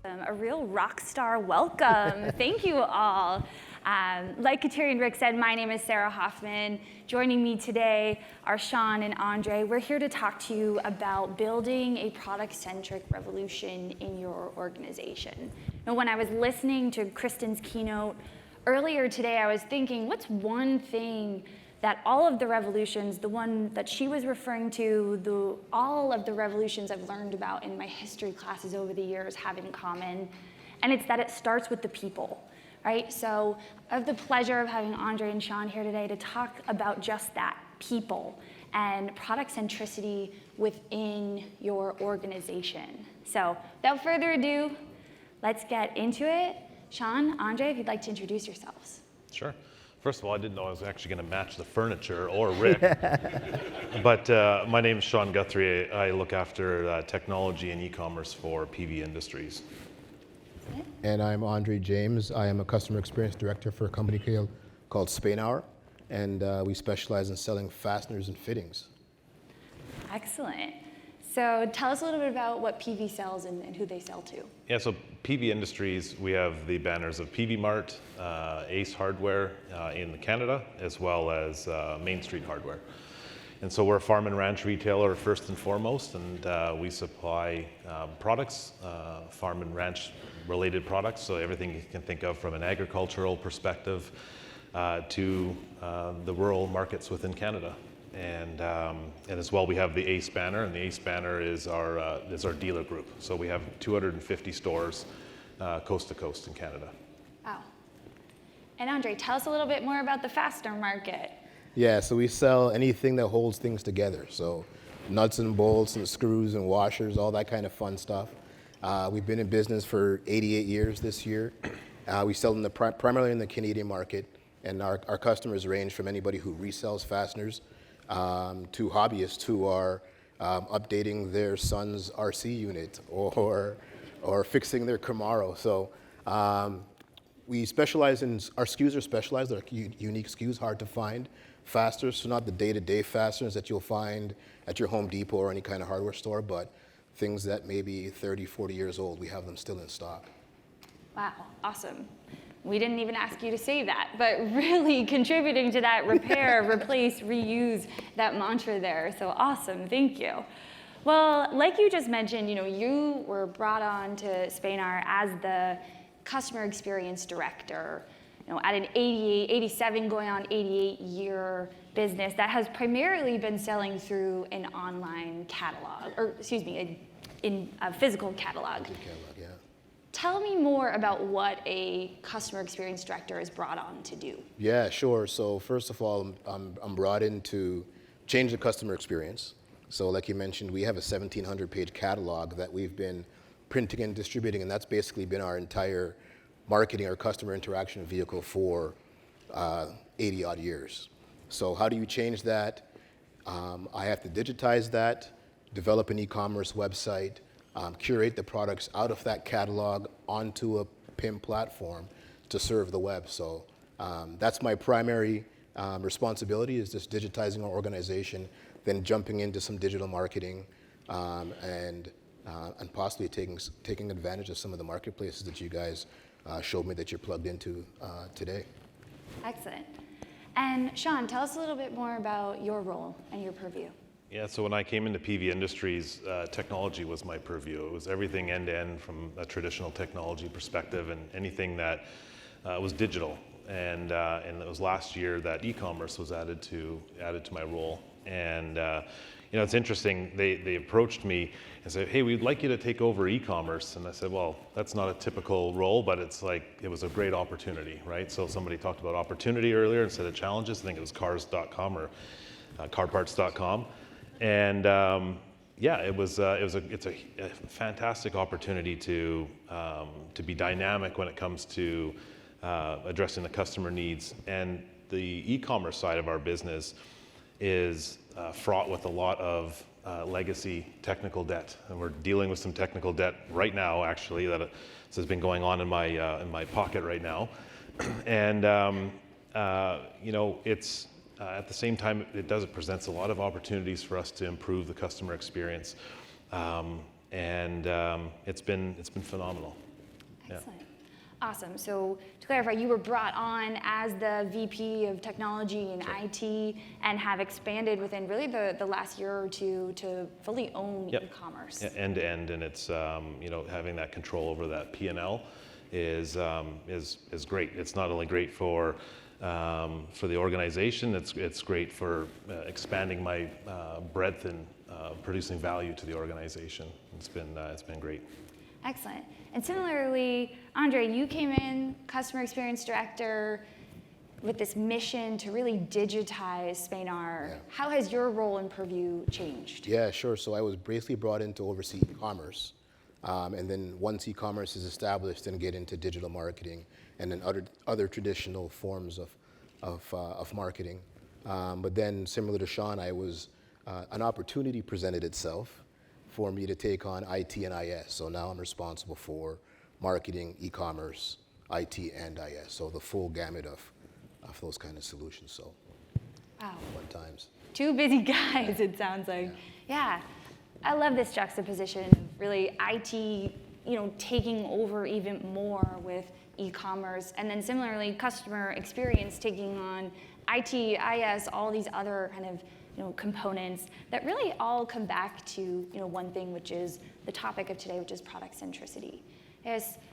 Awesome, a real rock star welcome. Thank you all. Like Kateri and Rick said, my name is Sarah Hoffman. Joining me today are Sean and Andre. We're here to talk to you about building a product-centric revolution in your organization. Now, when I was listening to Kristen's keynote earlier today, I was thinking, what's one thing that all of the revolutions, the one that she was referring to, all of the revolutions I've learned about in my history classes over the years have in common? And it's that it starts with the people, right? So I have the pleasure of having Andre and Sean here today to talk about just that, people and product centricity within your organization. So without further ado, let's get into it. Sean, Andre, if you'd like to introduce yourselves. Sure. First of all, I didn't know I was actually going to match the furniture or Rick. But my name is Sean Guthrie. I look after technology and e-commerce for Peavey Industries. And I'm Andre James. I am a customer experience director for a company called Spaenur, and we specialize in selling fasteners and fittings. Excellent. So tell us a little bit about what Peavey sells and who they sell to. Yeah, so Peavey Industries, we have the banners of Peavey Mart, Ace Hardware in Canada, as well as Main Street Hardware. And so we're a farm and ranch retailer first and foremost, and we supply products, farm and ranch related products, so everything you can think of from an agricultural perspective to the rural markets within Canada. And as well, we have the Ace banner, and the Ace banner is our dealer group. So we have 250 stores coast to coast in Canada. Wow. And Andre, tell us a little bit more about the fastener market. Yeah, so we sell anything that holds things together. So nuts and bolts and screws and washers, all that kind of fun stuff. We've been in business for 88 years this year. We sell in primarily in the Canadian market, and our customers range from anybody who resells fasteners to hobbyists who are updating their son's RC unit or fixing their Camaro. So we specialize in, our SKUs are specialized, they're unique SKUs, hard to find. Fasteners, so not the day-to-day fasteners that you'll find at your Home Depot or any kind of hardware store, but things that may be 30, 40 years old, we have them still in stock. Wow, awesome. We didn't even ask you to say that, but really contributing to that repair, replace, reuse, that mantra there. So awesome, thank you. Well, like you just mentioned, you were brought on to Spaenur as the customer experience director, at an 87 going on 88-year business that has primarily been selling through an online catalog, or excuse me, in a physical catalog. Yeah. Tell me more about what a customer experience director is brought on to do. Yeah, sure. So first of all, I'm brought in to change the customer experience. So like you mentioned, we have a 1,700-page catalog that we've been printing and distributing, and that's basically been our entire marketing or customer interaction vehicle for 80-odd years. So how do you change that? I have to digitize that, develop an e-commerce website, curate the products out of that catalog onto a PIM platform to serve the web. So that's my primary responsibility, is just digitizing our organization, then jumping into some digital marketing and possibly taking advantage of some of the marketplaces that you guys showed me that you're plugged into today. Excellent. And Sean, tell us a little bit more about your role and your purview. Yeah, so when I came into Peavey Industries, technology was my purview. It was everything end-to-end from a traditional technology perspective and anything that was digital. And it was last year that e-commerce was added to my role. And it's interesting, they approached me and said, hey, we'd like you to take over e-commerce. And I said, well, that's not a typical role, but it was a great opportunity, right? So somebody talked about opportunity earlier instead of challenges. I think it was cars.com or carparts.com. And it's a fantastic opportunity to be dynamic when it comes to addressing the customer needs. And the e-commerce side of our business is fraught with a lot of legacy technical debt, and we're dealing with some technical debt right now. Actually, that has been going on in my pocket right now, and it's at the same time it presents a lot of opportunities for us to improve the customer experience, and it's been phenomenal. Excellent. Awesome. So to clarify, you were brought on as the VP of Technology and IT and have expanded within really the last year or two to fully own e-commerce. Yeah, end to end, and it's having that control over that P&L is great. It's not only great for the organization, it's great for expanding my breadth and producing value to the organization. It's been great. Excellent. And similarly, Andre, you came in customer experience director with this mission to really digitize Spaenur. Yeah. How has your role in Purview changed? Yeah, sure. So I was basically brought in to oversee e-commerce. And then once e-commerce is established, then get into digital marketing and then other traditional forms of marketing. But then similar to Sean, an opportunity presented itself for me to take on IT and IS. So now I'm responsible for marketing, e-commerce, IT, and IS. So the full gamut of those kind of solutions. So wow. Fun times. Two busy guys, it sounds like. Yeah. I love this juxtaposition of really IT, taking over even more with e-commerce, and then similarly customer experience taking on IT, IS, all these other kind of components that really all come back to one thing, which is the topic of today, which is product centricity.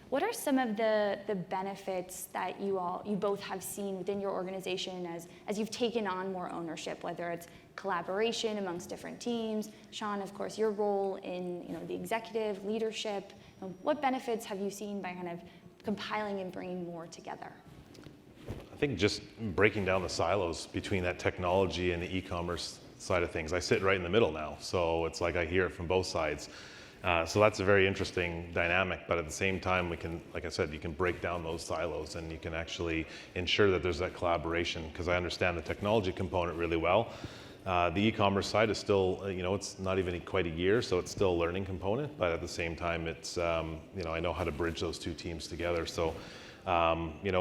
What are some of the benefits that you both have seen within your organization as you've taken on more ownership, whether it's collaboration amongst different teams? Sean, of course, your role in the executive leadership. What benefits have you seen by kind of compiling and bringing more together? I think just breaking down the silos between that technology and the e-commerce side of things. I sit right in the middle now, so it's like I hear it from both sides. So that's a very interesting dynamic, but at the same time, we can, like I said, you can break down those silos and you can actually ensure that there's that collaboration, because I understand the technology component really well. The e-commerce side is still, it's not even quite a year, so it's still a learning component, but at the same time, it's, I know how to bridge those two teams together. So,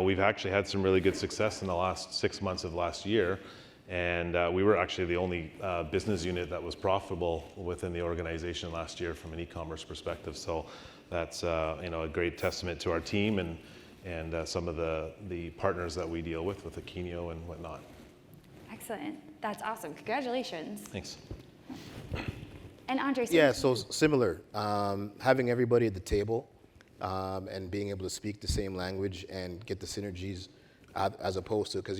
we've actually had some really good success in the last 6 months of last year, and we were actually the only business unit that was profitable within the organization last year from an e-commerce perspective. So that's a great testament to our team and some of the partners that we deal with Akinio and whatnot. Excellent. That's awesome. Congratulations. Thanks. And Andre, yeah, so similar. Having everybody at the table and being able to speak the same language and get the synergies as opposed to, because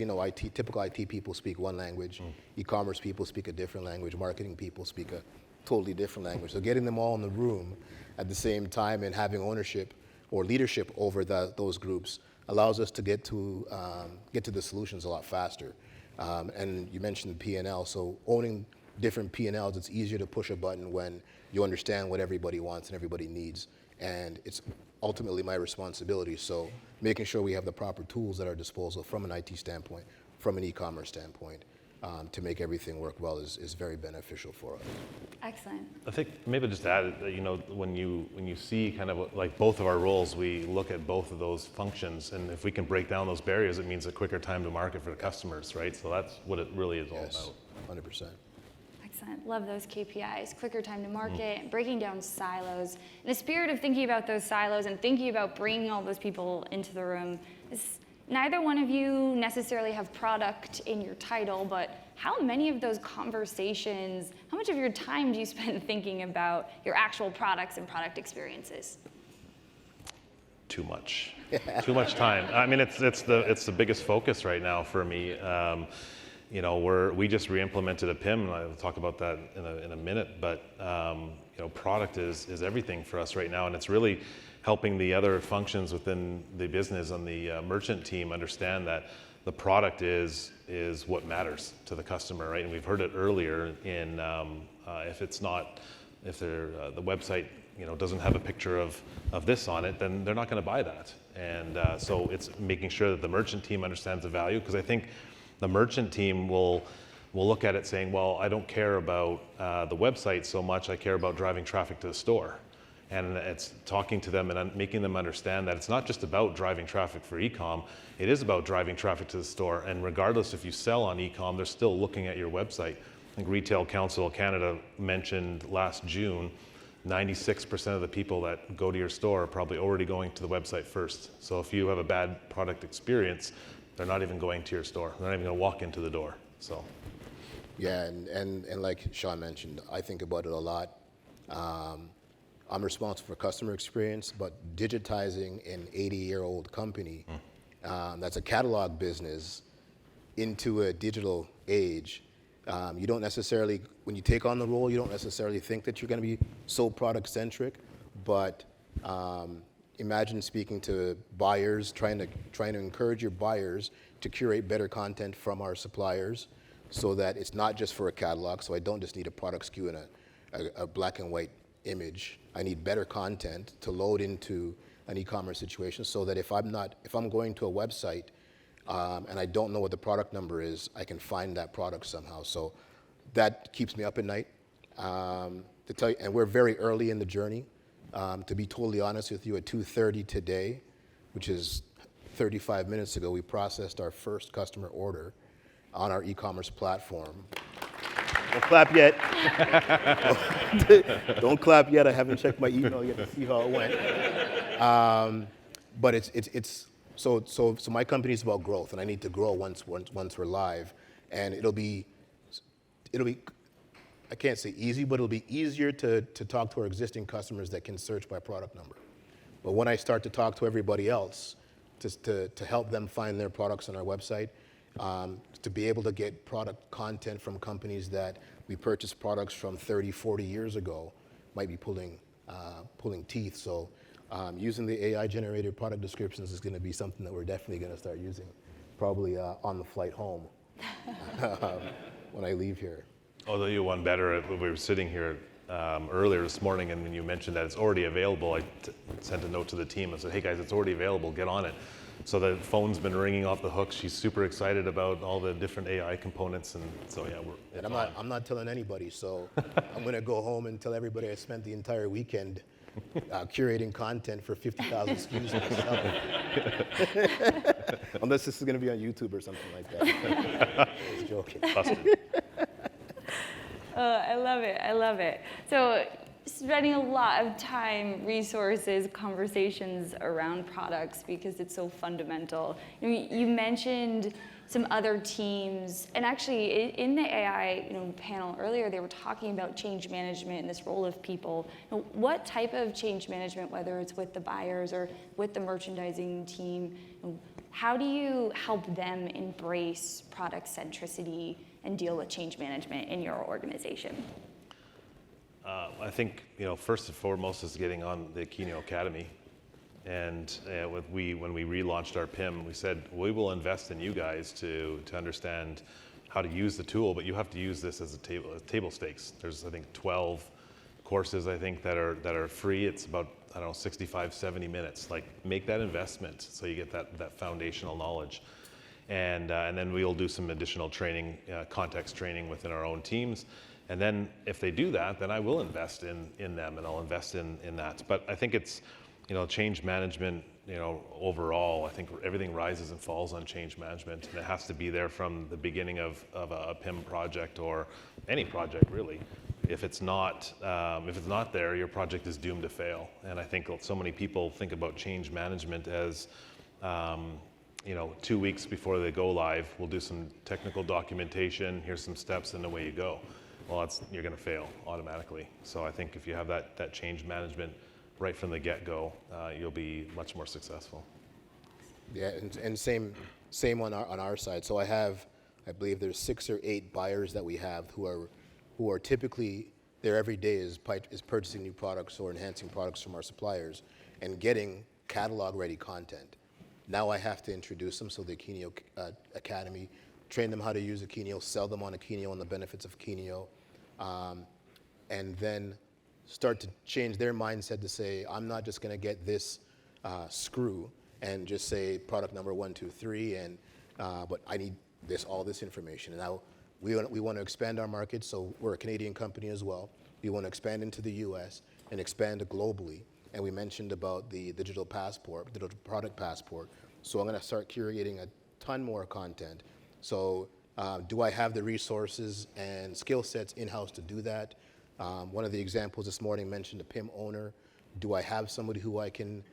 typical IT people speak one language, e-commerce people speak a different language, marketing people speak a totally different language. So getting them all in the room at the same time and having ownership or leadership over those groups allows us to get to the solutions a lot faster. And you mentioned P&L, so owning different P&Ls, it's easier to push a button when you understand what everybody wants and everybody needs. And it's ultimately my responsibility. So making sure we have the proper tools at our disposal from an IT standpoint, from an e-commerce standpoint, to make everything work well is very beneficial for us. Excellent. I think maybe just to add, when you see kind of like both of our roles, we look at both of those functions, and if we can break down those barriers, it means a quicker time to market for the customers, right? So that's what it really is all about. 100%. Excellent. Love those KPIs. Quicker time to market, breaking down silos. In the spirit of thinking about those silos and thinking about bringing all those people into the room, neither one of you necessarily have product in your title, but how many of those conversations, how much of your time do you spend thinking about your actual products and product experiences? Too much. Too much time. I mean, it's the biggest focus right now for me. We just re-implemented a PIM, and I'll talk about that in a minute, but product is everything for us right now, and it's really helping the other functions within the business and the merchant team understand that the product is what matters to the customer, right? And we've heard it earlier in if the website doesn't have a picture of this on it, then they're not going to buy that. And so it's making sure that the merchant team understands the value, because I think the merchant team will look at it saying, well, I don't care about the website so much, I care about driving traffic to the store. And it's talking to them and making them understand that it's not just about driving traffic for e-com, it is about driving traffic to the store. And regardless if you sell on e-com, they're still looking at your website. I think Retail Council of Canada mentioned last June 96% of the people that go to your store are probably already going to the website first. So if you have a bad product experience, they're not even going to your store. They're not even going to walk into the door. So. Yeah, and like Sean mentioned, I think about it a lot. I'm responsible for customer experience, but digitizing an 80-year-old company that's a catalog business into a digital age, you don't necessarily, when you take on the role, you don't necessarily think that you're going to be so product-centric, but imagine speaking to buyers, trying to encourage your buyers to curate better content from our suppliers so that it's not just for a catalog, so I don't just need a product SKU and a black and white image. I need better content to load into an e-commerce situation so that if I'm going to a website and I don't know what the product number is, I can find that product somehow. So that keeps me up at night. To tell you, and we're very early in the journey. To be totally honest with you, at 2:30 today, which is 35 minutes ago, we processed our first customer order on our e-commerce platform. Don't clap yet. Don't clap yet. I haven't checked my email yet to see how it went. But it's so my company is about growth, and I need to grow once we're live, and it'll be I can't say easy, but it'll be easier to talk to our existing customers that can search by product number. But when I start to talk to everybody else to help them find their products on our website, to be able to get product content from companies that we purchased products from 30, 40 years ago might be pulling teeth. So using the AI-generated product descriptions is going to be something that we're definitely going to start using, probably on the flight home when I leave here. Although you one better, when we were sitting here earlier this morning, and when you mentioned that it's already available, I sent a note to the team and said, hey guys, it's already available, get on it. So the phone's been ringing off the hook. She's super excited about all the different AI components, and so yeah, and I'm not telling anybody, so I'm gonna go home and tell everybody I spent the entire weekend curating content for 50,000 SKUs myself. Unless this is gonna be on YouTube or something like that. I was joking. Busted. I love it. I love it. So spending a lot of time, resources, conversations around products because it's so fundamental. I mean, you mentioned some other teams, and actually in the AI panel earlier, they were talking about change management and this role of people. What type of change management, whether it's with the buyers or with the merchandising team, how do you help them embrace product centricity and deal with change management in your organization? I think first and foremost is getting on the Akinio Academy, and when we relaunched our PIM, we said we will invest in you guys to understand how to use the tool, but you have to use this as table stakes. There's I think 12 courses that are free. It's about 65, 70 minutes. Like make that investment so you get that foundational knowledge. And then we'll do some additional training, context training within our own teams. And then if they do that, then I will invest in them, and I'll invest in that. But I think it's, change management, overall, I think everything rises and falls on change management. And it has to be there from the beginning of a PIM project or any project really. If it's not there, your project is doomed to fail. And I think so many people think about change management as, 2 weeks before they go live, we'll do some technical documentation, here's some steps, and away you go. Well, you're going to fail automatically. So I think if you have that change management right from the get-go, you'll be much more successful. Yeah, and same on our side. So I believe there's 6 or 8 buyers that we have who are typically their every day is purchasing new products or enhancing products from our suppliers and getting catalog-ready content. Now I have to introduce them, so the Akinio Academy, train them how to use Akinio, sell them on Akinio and the benefits of Akinio, and then start to change their mindset to say, I'm not just gonna get this screw and just say product number 1, 2, 3, but I need all this information. And now we want to expand our market, so we're a Canadian company as well. We want to expand into the US and expand globally. And we mentioned about the digital product passport. So I'm going to start curating a ton more content. So do I have the resources and skill sets in-house to do that? One of the examples this morning mentioned a PIM owner. Do I have somebody who I can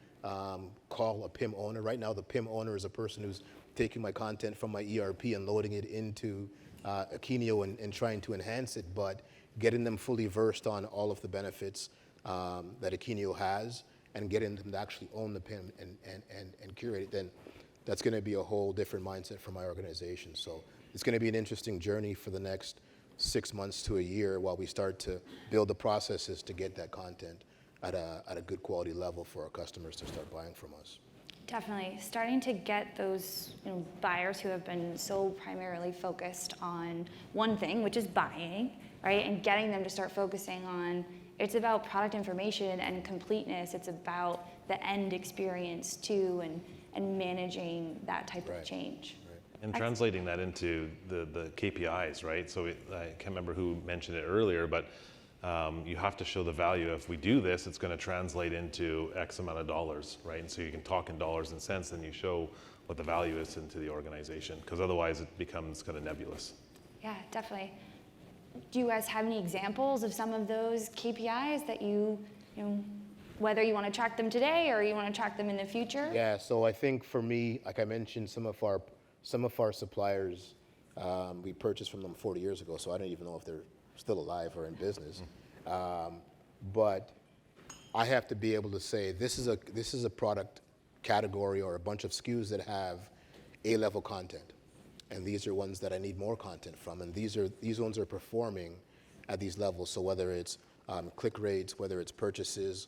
call a PIM owner? Right now, the PIM owner is a person who's taking my content from my ERP and loading it into Akeneo and trying to enhance it, but getting them fully versed on all of the benefits that Akeneo has and getting them to actually own the PIM and curate it, then that's going to be a whole different mindset for my organization. So it's going to be an interesting journey for the next 6 months to a year while we start to build the processes to get that content at a good quality level for our customers to start buying from us. Definitely. Starting to get those buyers who have been so primarily focused on one thing, which is buying, right? And getting them to start focusing on, it's about product information and completeness. It's about the end experience too, and managing that type of change. And translating that into the KPIs, right? So I can't remember who mentioned it earlier, but you have to show the value. If we do this, it's going to translate into X amount of dollars, right? And so you can talk in dollars and cents, and you show what the value is into the organization, because otherwise it becomes kind of nebulous. Yeah, definitely. Do you guys have any examples of some of those KPIs that you whether you want to track them today or you want to track them in the future? Yeah, so I think for me, like I mentioned, some of our suppliers, we purchased from them 40 years ago, so I don't even know if they're still alive or in business. But I have to be able to say this is a product category or a bunch of SKUs that have A-level content, and these are ones that I need more content from, and these ones are performing at these levels. So whether it's click rates, whether it's purchases,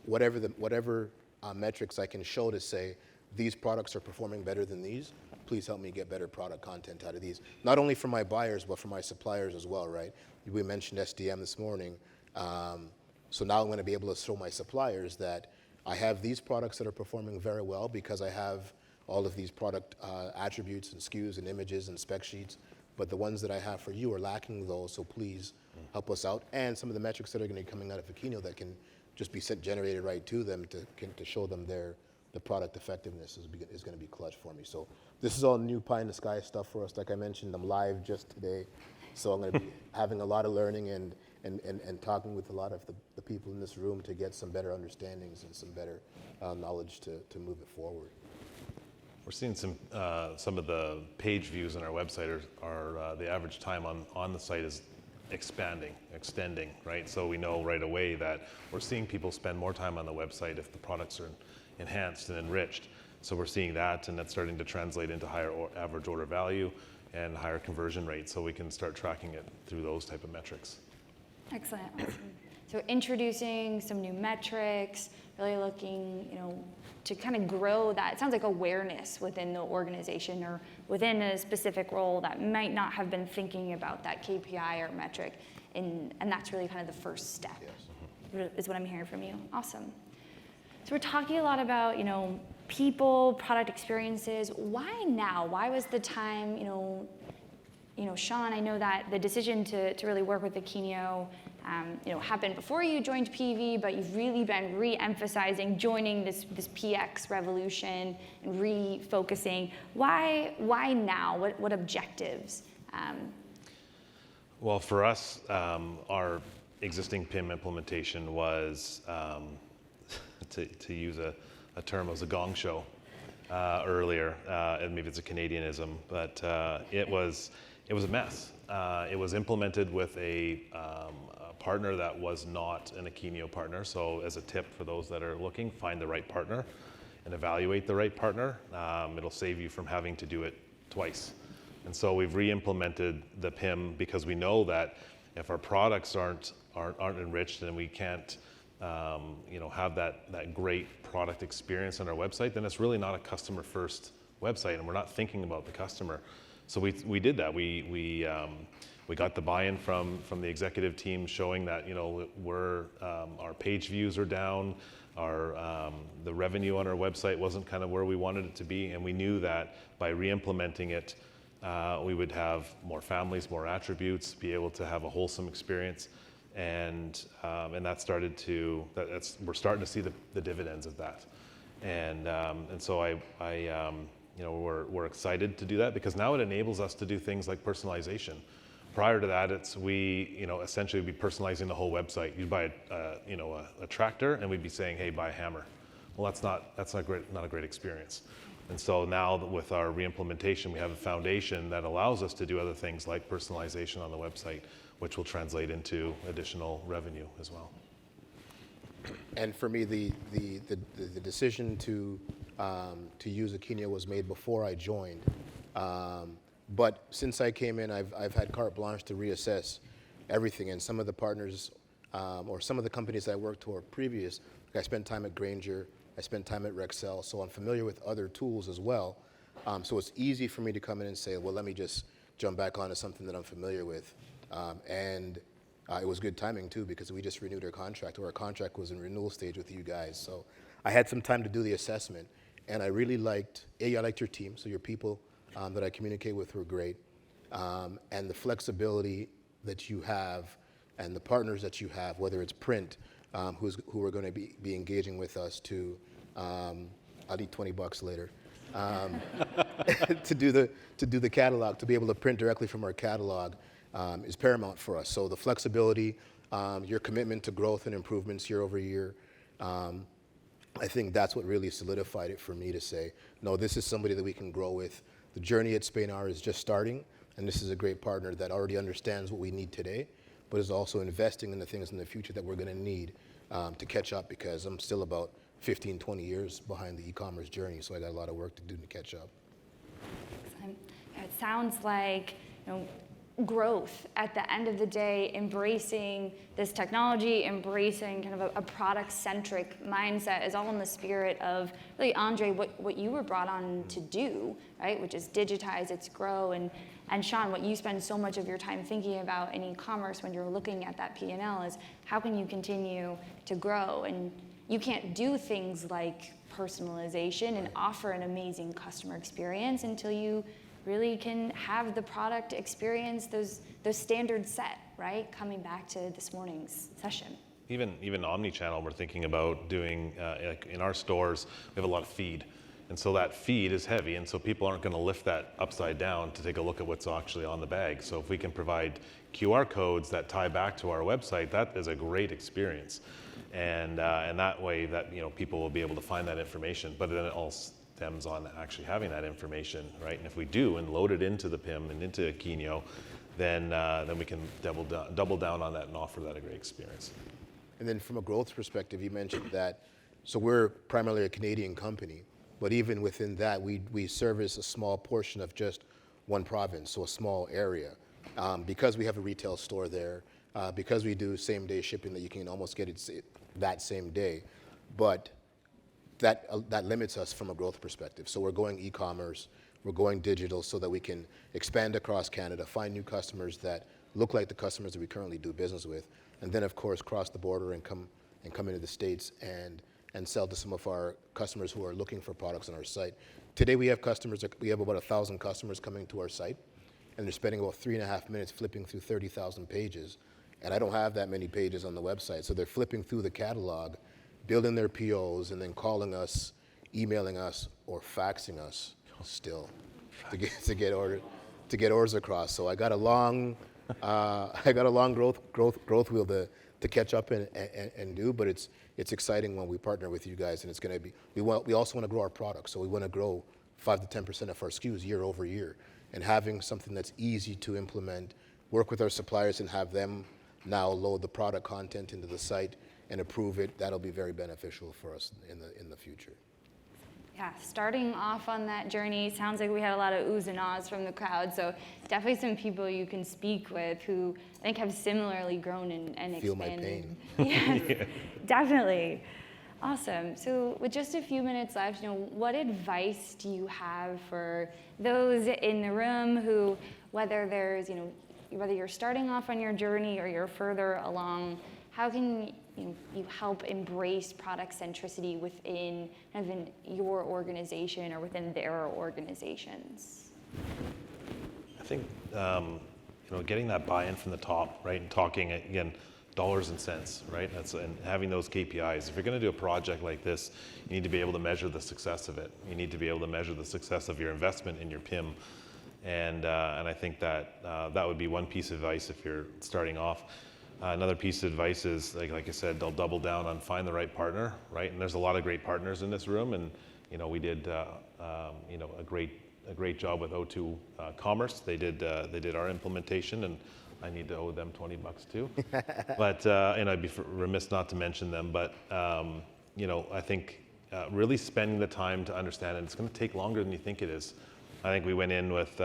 whatever metrics I can show to say these products are performing better than these, please help me get better product content out of these. Not only for my buyers, but for my suppliers as well, right? We mentioned SDM this morning. So now I'm going to be able to show my suppliers that I have these products that are performing very well because I have all of these product attributes and SKUs and images and spec sheets. But the ones that I have for you are lacking those, so please help us out. And some of the metrics that are going to be coming out of Akeneo that can just be generated right to them to show them the product effectiveness is going to be clutch for me. So this is all new pie in the sky stuff for us. Like I mentioned, I'm live just today. So I'm going to be having a lot of learning and talking with a lot of the people in this room to get some better understandings and some better knowledge to move it forward. We're seeing some of the page views on our website are the average time on the site is extending, right? So we know right away that we're seeing people spend more time on the website if the products are enhanced and enriched. So we're seeing that, and that's starting to translate into higher average order value and higher conversion rates, so we can start tracking it through those type of metrics. Excellent. Awesome. So introducing some new metrics, really looking, to kind of grow that. It sounds like awareness within the organization or within a specific role that might not have been thinking about that KPI or metric, and that's really kind of the first step. Yes. Is what I'm hearing from you. Awesome. So we're talking a lot about, people, product experiences. Why now? Why was the time, Sean, I know that the decision to really work with Akeneo, happened before you joined Peavey, but you've really been re-emphasizing joining this PX revolution and refocusing. Why now? What objectives? Well, for us, our existing PIM implementation was, to use a term, was a gong show earlier, and maybe it's a Canadianism, but it was a mess. It was implemented with a partner that was not an Akeneo partner. So as a tip for those that are looking, find the right partner and evaluate the right partner. It'll save you from having to do it twice. And so we've re-implemented the PIM because we know that if our products aren't enriched and we can't have that great product experience on our website, then it's really not a customer first website, and we're not thinking about the customer. So we did that. We got the buy-in from the executive team, showing that our page views are down, the revenue on our website wasn't kind of where we wanted it to be, and we knew that by re-implementing it, we would have more families, more attributes, be able to have a wholesome experience, and that started to we're starting to see the dividends of that, and so we're excited to do that because now it enables us to do things like personalization. Prior to that, we essentially would be personalizing the whole website. You'd buy a tractor, and we'd be saying, hey, buy a hammer. Well, that's not a great experience. And so now with our re-implementation, we have a foundation that allows us to do other things like personalization on the website, which will translate into additional revenue as well. And for me, the decision to use Akinio was made before I joined. But since I came in, I've had carte blanche to reassess everything. And some of the partners or some of the companies I worked for previous, like I spent time at Grainger, I spent time at Rexel, so I'm familiar with other tools as well. So it's easy for me to come in and say, well, let me just jump back onto something that I'm familiar with. And it was good timing too, because we just renewed our contract, or our contract was in renewal stage with you guys. So I had some time to do the assessment, and I really liked your team, so your people that I communicate with were great. And the flexibility that you have and the partners that you have, whether it's print, who are going to be engaging with us to, I'll need $20 later, to do the catalog, to be able to print directly from our catalog is paramount for us. So the flexibility, your commitment to growth and improvements year over year, I think that's what really solidified it for me to say, no, this is somebody that we can grow with. The journey at Spaenur is just starting, and this is a great partner that already understands what we need today, but is also investing in the things in the future that we're going to need to catch up, because I'm still about 15, 20 years behind the e-commerce journey, so I got a lot of work to do to catch up. Excellent. It sounds like growth at the end of the day, embracing this technology, embracing kind of a product-centric mindset is all in the spirit of really, Andre, what you were brought on to do, right? Which is digitize, it's grow, and Sean, what you spend so much of your time thinking about in e-commerce when you're looking at that P&L is how can you continue to grow? And you can't do things like personalization and offer an amazing customer experience until you really can have the product experience those standards set, right? Coming back to this morning's session. Even omni-channel, we're thinking about doing, like in our stores, we have a lot of feed. And so that feed is heavy, and so people aren't going to lift that upside down to take a look at what's actually on the bag. So if we can provide QR codes that tie back to our website, that is a great experience. And that way that people will be able to find that information. But then it all stems on actually having that information, right? And if we do and load it into the PIM and into Akinio, then we can double down on that and offer that a great experience. And then from a growth perspective, you mentioned that, so we're primarily a Canadian company, but even within that, we service a small portion of just one province, so a small area. Because we have a retail store there, because we do same-day shipping that you can almost get it that same day, but that limits us from a growth perspective. So we're going e-commerce, we're going digital so that we can expand across Canada, find new customers that look like the customers that we currently do business with, and then of course cross the border and come into the States and sell to some of our customers who are looking for products on our site. Today we have about 1,000 customers coming to our site, and they're spending about 3.5 minutes flipping through 30,000 pages. And I don't have that many pages on the website, so they're flipping through the catalog, building their POs, and then calling us, emailing us, or faxing us still to get orders across. So I got a long growth wheel to catch up and do, but it's exciting when we partner with you guys, and it's going to be. We also want to grow our products, so we want to grow 5 to 10% of our SKUs year over year, and having something that's easy to implement, work with our suppliers, and have them now load the product content into the site and approve it. That'll be very beneficial for us in the future. Yeah, starting off on that journey, sounds like we had a lot of oohs and ahs from the crowd, so definitely some people you can speak with who I think have similarly grown and expanded. Feel my pain. Yes, yeah. Definitely. Awesome. So with just a few minutes left, what advice do you have for those in the room who, whether you're starting off on your journey or you're further along, how can you help embrace product centricity within your organization or within their organizations? I think getting that buy-in from the top, right, and talking again dollars and cents, right? And having those KPIs. If you're going to do a project like this, you need to be able to measure the success of it. You need to be able to measure the success of your investment in your PIM. And I think that that would be one piece of advice if you're starting off. Another piece of advice is, like I said, they'll double down on find the right partner, right? And there's a lot of great partners in this room, and we did a great job with O2 Commerce. They did our implementation, and I need to owe them $20 too. But and I'd be remiss not to mention them. But I think really spending the time to understand it. It's going to take longer than you think it is. I think we went in with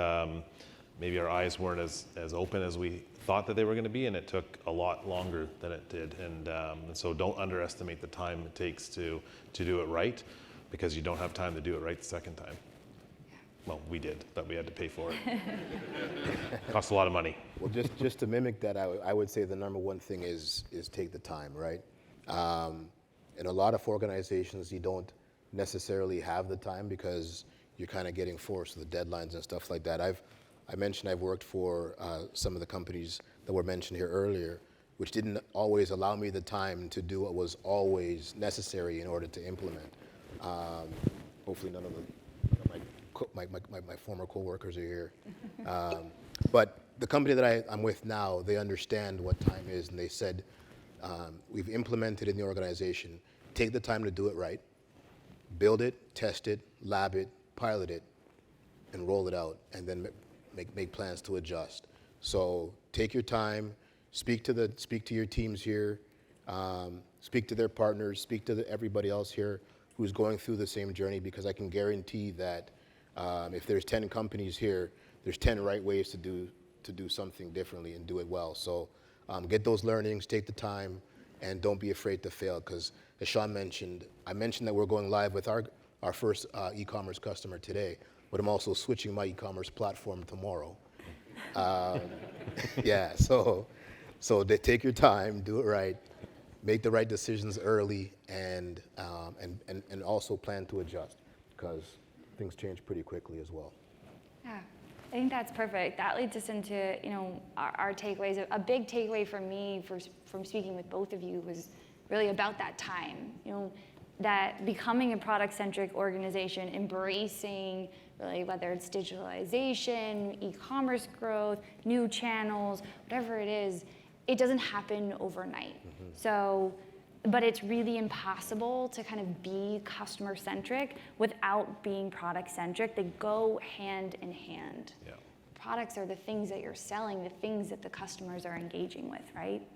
maybe our eyes weren't as open as we thought that they were going to be, and it took a lot longer than it did. And so don't underestimate the time it takes to do it right, because you don't have time to do it right the second time. Well, we did, but we had to pay for it. Cost a lot of money. Well, just to mimic that, I would say the number one thing is take the time, right? In a lot of organizations, you don't necessarily have the time because you're kind of getting forced with the deadlines and stuff like that. I mentioned I've worked for some of the companies that were mentioned here earlier, which didn't always allow me the time to do what was always necessary in order to implement. Hopefully none of my former coworkers are here. But the company that I'm with now, they understand what time is, and they said, we've implemented in the organization, take the time to do it right, build it, test it, lab it, pilot it, and roll it out, and then make plans to adjust. So take your time, speak to your teams here, speak to their partners, speak to everybody else here who's going through the same journey, because I can guarantee that if there's 10 companies here, there's 10 right ways to do something differently and do it well. So get those learnings, take the time, and don't be afraid to fail, because as Sean mentioned, I mentioned that we're going live with our first e-commerce customer today, but I'm also switching my e-commerce platform tomorrow. Yeah, so they take your time, do it right, make the right decisions early, and also plan to adjust, because things change pretty quickly as well. Yeah, I think that's perfect. That leads us into our takeaways. A big takeaway for me from speaking with both of you was really about that time. That becoming a product-centric organization, embracing really whether it's digitalization, e-commerce growth, new channels, whatever it is, it doesn't happen overnight. Mm-hmm. So, but it's really impossible to kind of be customer-centric without being product-centric. They go hand in hand. Yeah. Products are the things that you're selling, the things that the customers are engaging with, right?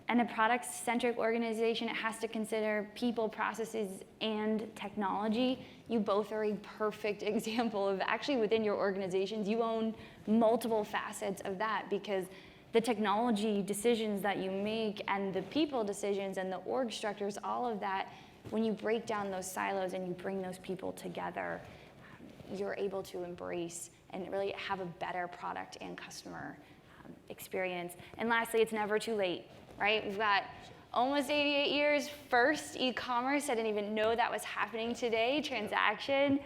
And a product-centric organization, it has to consider people, processes, and technology. You both are a perfect example of actually within your organizations, you own multiple facets of that, because the technology decisions that you make and the people decisions and the org structures, all of that, when you break down those silos and you bring those people together, you're able to embrace and really have a better product and customer experience. And lastly, it's never too late. Right? We've got almost 88 years, first e-commerce. I didn't even know that was happening today, transaction.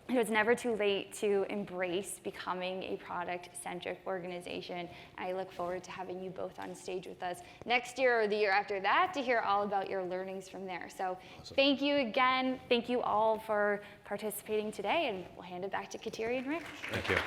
It's never too late to embrace becoming a product-centric organization. I look forward to having you both on stage with us next year or the year after that to hear all about your learnings from there. So awesome. Thank you again. Thank you all for participating today, and we'll hand it back to Kateri and Rick. Thank you.